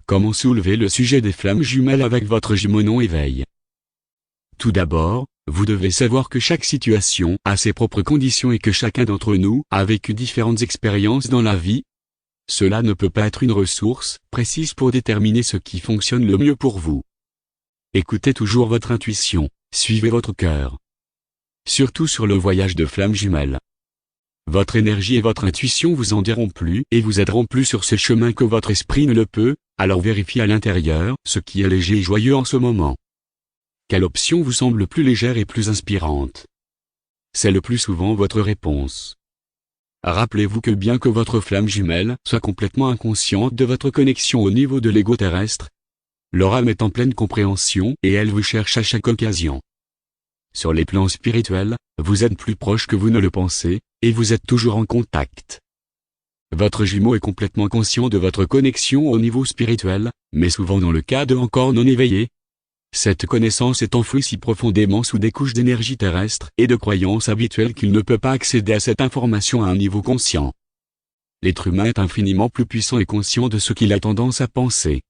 Comment soulever le sujet des flammes jumelles avec votre jumeau non-éveil? Tout d'abord, vous devez savoir que chaque situation a ses propres conditions et que chacun d'entre nous a vécu différentes expériences dans la vie. Cela ne peut pas être une ressource précise pour déterminer ce qui fonctionne le mieux pour vous. Écoutez toujours votre intuition, suivez votre cœur. Surtout sur le voyage de flammes jumelles. Votre énergie et votre intuition vous en diront plus et vous aideront plus sur ce chemin que votre esprit ne le peut, alors vérifiez à l'intérieur ce qui est léger et joyeux en ce moment. Quelle option vous semble plus légère et plus inspirante? C'est le plus souvent votre réponse. Rappelez-vous que bien que votre flamme jumelle soit complètement inconsciente de votre connexion au niveau de l'ego terrestre, leur âme est en pleine compréhension et elle vous cherche à chaque occasion. Sur les plans spirituels, vous êtes plus proche que vous ne le pensez, et vous êtes toujours en contact. Votre jumeau est complètement conscient de votre connexion au niveau spirituel, mais souvent dans le cas de encore non éveillé, cette connaissance est enfouie si profondément sous des couches d'énergie terrestre et de croyances habituelles qu'il ne peut pas accéder à cette information à un niveau conscient. L'être humain est infiniment plus puissant et conscient de ce qu'il a tendance à penser.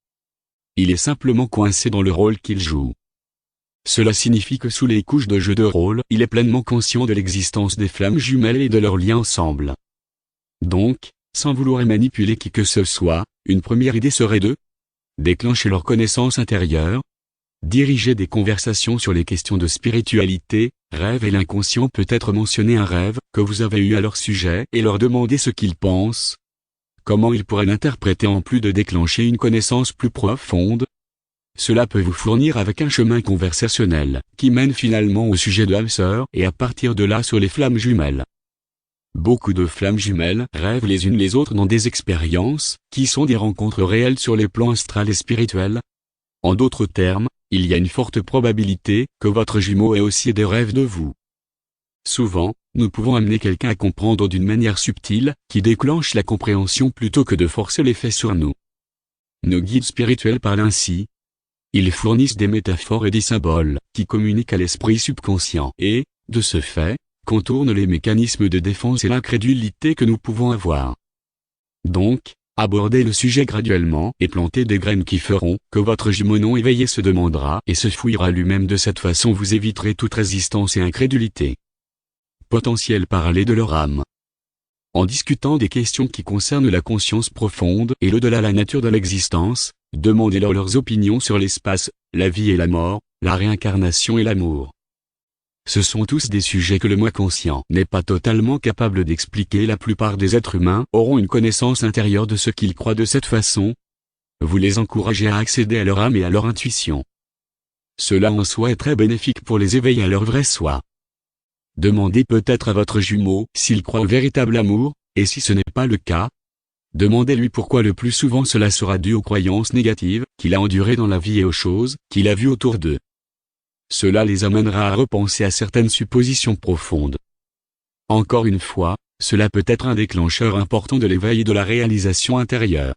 Il est simplement coincé dans le rôle qu'il joue. Cela signifie que sous les couches de jeu de rôle, il est pleinement conscient de l'existence des flammes jumelles et de leur lien ensemble. Donc, sans vouloir manipuler qui que ce soit, une première idée serait de déclencher leur connaissance intérieure, diriger des conversations sur les questions de spiritualité, rêve et l'inconscient peut-être mentionner un rêve que vous avez eu à leur sujet et leur demander ce qu'ils pensent, comment ils pourraient l'interpréter en plus de déclencher une connaissance plus profonde. Cela peut vous fournir avec un chemin conversationnel, qui mène finalement au sujet de l'âme sœur et à partir de là sur les flammes jumelles. Beaucoup de flammes jumelles rêvent les unes les autres dans des expériences, qui sont des rencontres réelles sur les plans astral et spirituels. En d'autres termes, il y a une forte probabilité que votre jumeau ait aussi des rêves de vous. Souvent, nous pouvons amener quelqu'un à comprendre d'une manière subtile, qui déclenche la compréhension plutôt que de forcer l'effet sur nous. Nos guides spirituels parlent ainsi. Ils fournissent des métaphores et des symboles, qui communiquent à l'esprit subconscient et, de ce fait, contournent les mécanismes de défense et l'incrédulité que nous pouvons avoir. Donc, abordez le sujet graduellement et plantez des graines qui feront que votre jumeau non éveillé se demandera et se fouillera lui-même. De cette façon vous éviterez toute résistance et incrédulité. Potentiel parler de leur âme. En discutant des questions qui concernent la conscience profonde et l'au-delà, la nature de l'existence, demandez-leur leurs opinions sur l'espace, la vie et la mort, la réincarnation et l'amour. Ce sont tous des sujets que le moi conscient n'est pas totalement capable d'expliquer. La plupart des êtres humains auront une connaissance intérieure de ce qu'ils croient. De cette façon, vous les encouragez à accéder à leur âme et à leur intuition. Cela en soi est très bénéfique pour les éveiller à leur vrai soi. Demandez peut-être à votre jumeau s'il croit au véritable amour, et si ce n'est pas le cas, demandez-lui pourquoi le plus souvent cela sera dû aux croyances négatives qu'il a endurées dans la vie et aux choses qu'il a vues autour d'eux. Cela les amènera à repenser à certaines suppositions profondes. Encore une fois, cela peut être un déclencheur important de l'éveil et de la réalisation intérieure.